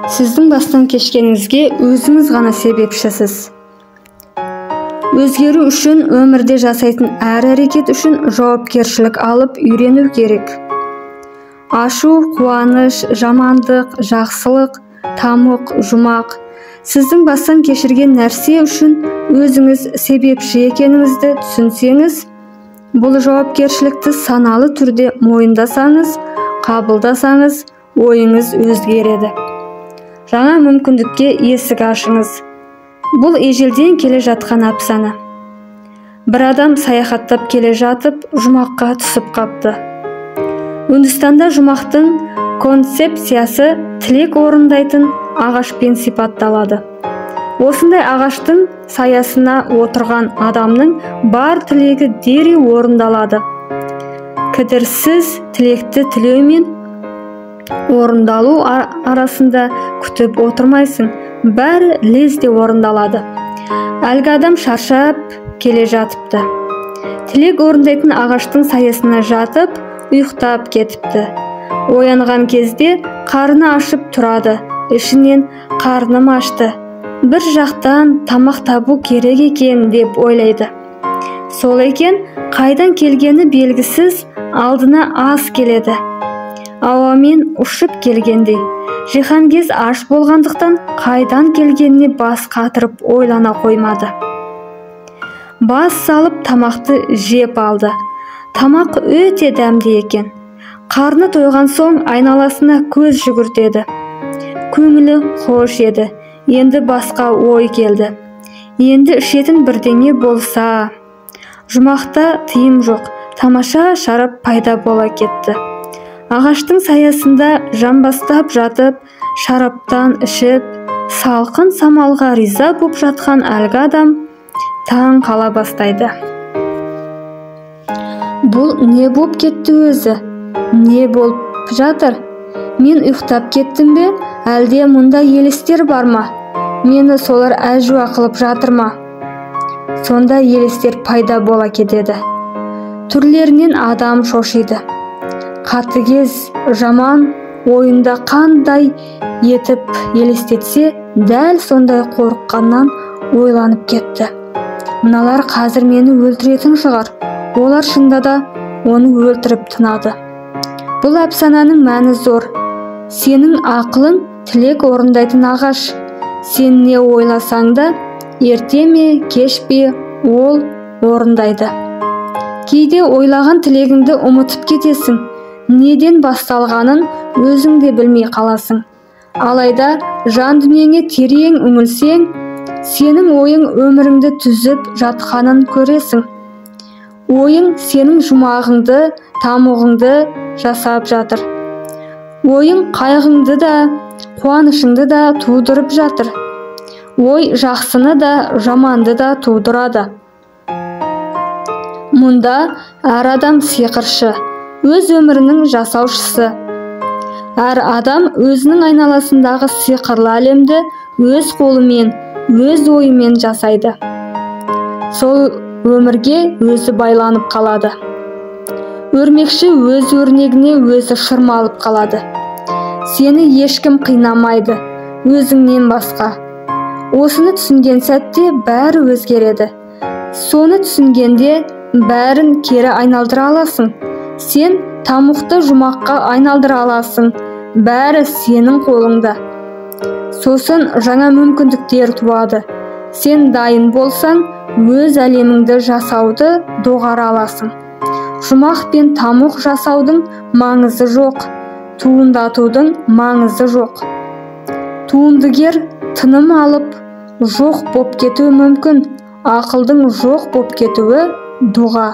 Сіздің бастан кешкеніңізге өзіңіз ғана себепшісіз. Өзгеру үшін өмірде жасайтын әр әрекет үшін жауапкершілік алып үйрену керек. Ашу, қуаныш, жамандық, жақсылық, тамық, жұмақ. Сіздің бастан кешірген нәрсе үшін өзіңіз себепші екеніңізді түсінсеңіз, бұл жауапкершілікті саналы түрде мойындасаңыз, қабылдасаңыз, ойыңыз өзгереді. Жаңа мүмкіндікке есік ашыңыз. Бұл ежелден келе жатқан әпсана. Бір адам саяхаттап келе жатып, жұмаққа түсіп қапты. Үндістанда жұмақтың концепциясы тілек орындайтын ағашпен сипатталады. Осындай ағаштың саясына отырған адамның бар тілегі дереу орындалады. Кідірсіз тілекті тілеу мен орындалу арасында күтіп отырмайсың, бәрі лезде орындалады. Әлгі адам шаршап келе жатыпты. Тілек орындайтын ағаштың саясына жатып, ұйықтап кетіпті. Оянған кезде қарны ашып тұрады, ішінен қарным ашты. Бір жақтан тамақ табу керек екен деп ойлайды. Сол екен, қайдан келгені белгісіз алдына ас келеді. Ауамен ұшып келгендей, жиһангез аш болғандықтан қайдан келгеніне бас қатырып ойлана қоймады. Бас салып тамақты жеп алды. Тамақ өте дәмді екен. Қарны тойған соң айналасына көз жүгіртеді. Көңілі хош еді. Енді басқа ой келді. Енді ішетін бірдеңе болса. Жұмақта тыйым жоқ. Тамаша шарап пайда бола кетті. Ағаштың саясында жамбастап жатып, шараптан ішіп, салқын самалға риза боп жатқан әлгі адам таң қала бастайды. Бұл не боп кетті өзі? Не болып жатыр? Мен ұйықтап кеттім бе? Әлде мұнда елестер бар ма? Мені солар әжуа қылып жатыр ма? Сонда елестер пайда бола кетеді. Түрлерінен адам шошиды. Қатыгез, жаман, ойында қандай етіп елестетсе, дәл сондай қорыққаннан ойланып кетті. Мыналар қазір мені өлтіретін шығар. Олар шында да оны өлтіріп тынады. Бұл әпсананың мәні зор. Сенің ақылың тілек орындайтын ағаш. Сен не ойласаң да, ерте ме, кеш пе, ол орындайды. Кейде ойлаған тілегіңді ұмытып кетесің. Неден басталғанын өзің де білмей қаласың. Алайда жан дүниеңе терең үңілсең, сенің ойың өміріңді түзіп жатқанын көресің. Ойың сенің жұмағыңды, тамұғыңды жасап жатыр. Ойың қайғыңды да, қуанышыңды да тудырып жатыр. Ой жақсыны да, жаманды да тудырады. Мұнда әр адам сиқыршы, өз өмірінің жасаушысы. Әр адам өзінің айналасындағы сиқырлы әлемді өз қолымен, өз ойымен жасайды. Сол өмірге өзі байланып қалады. Өрмекші өз өрнегіне өзі шырмалып қалады. Сені ешкім қинамайды, өзіңнен басқа. Осыны түсінген сәтте бәрі өзгереді. Соны түсінгенде бәрін кері айналдыра аласың. Сен тамұқты жұмаққа айналдыра аласың. Бәрі сенің қолыңда. Сосын жаңа мүмкіндіктер туады. Сен дайын болсаң, өз әлеміңді жасауды доғара аласың. Жұмақ пен тамұқ жасаудың маңызы жоқ. Туындатудың маңызы жоқ. Туындыгер тыным алып, жоқ боп кетуі мүмкін. Ақылдың жоқ боп кетуі дұға.